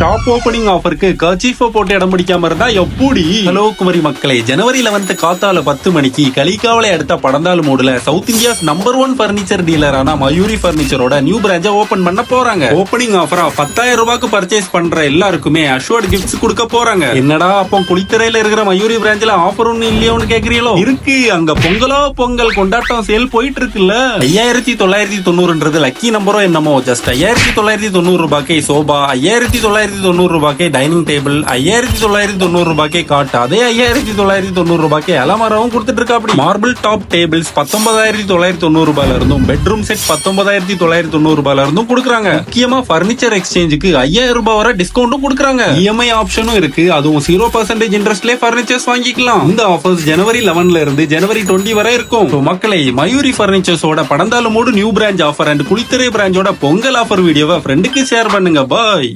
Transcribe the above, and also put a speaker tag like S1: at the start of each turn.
S1: Shop opening ஆஃபருக்கு kerchief போட்டு இடம் பிடிக்காம இருந்தா எப்படி? ஹலோ குமரி மக்களே, ஜனவரி 11 காத்தால 10 மணிக்கு கலிகாவலை அடுத்த படந்தாலு மூடுல சவுத் இந்தியாஸ் நம்பர் 1 பர்னிச்சர் டீலரான மயூரி பர்னிச்சரோட நியூ பிரான்ச்ச ஓபன் பண்ண போறாங்க. ஓபனிங் ஆஃபரா 10,000 ரூபாய்க்கு பர்ச்சேஸ் பண்ற எல்லாருக்குமே அஷ்வர்ட் கிஃப்ட்ஸ் கொடுக்க போறாங்க. என்னடா அப்போ குளித்தரையில இருக்கிற மயூரி பிரான்ச்ல ஆஃபர் ஒண்ணு இல்லையோன்னு கேக்குறீங்களோ? இருக்கு. அங்க பொங்கலோ பொங்கல் கொண்டாட்டம் சேல் போயிட்டு இருக்குல்ல. 5,990 லக்கி நம்பரோ என்னமோ. ஜஸ்ட் 5,990 ரூபாய்க்கு சோபா, 5,990 ரூபாய்க்கு டைனிங் டேபிள், 5,990 ரூபாய்க்கு காட், அதே 5,990 ரூபாய்க்கு அலமாராவும் கொடுத்துட்டு இருக்கா. அப்படி மார்பிள் டாப் டேபிள்ஸ் 19,990 ரூபாயில இருந்தும், பெட்ரூம் செட் 19,990 ரூபாயில இருந்தும் கொடுக்குறாங்க. முக்கியமா பர்னிச்சர் எக்ஸ்சேஞ்சுக்கு 5,000 ரூபாய் வரை டிஸ்கவுண்டும் கொடுக்குறாங்க. இஎம்ஐ ஆப்ஷனும் இருக்கு. அதுவும் 0% இன்ட்ரெஸ்ட்லயே பர்னிச்சர்ஸ் வாங்கிக்கலாம். இந்த ஆஃபர்ஸ் ஜனவரி 11 இருந்து ஜனவரி 20 வரை இருக்கும். மக்களை, மயூரி பர்னிச்சர்ஸோட Padanthalumoodu new branch offer and Kuzhithurai பிரான்ச்சோட பொங்கல் ஆஃபர் வீடியோவை ஃப்ரெண்டுக்கு ஷேர் பண்ணுங்க. பாய்.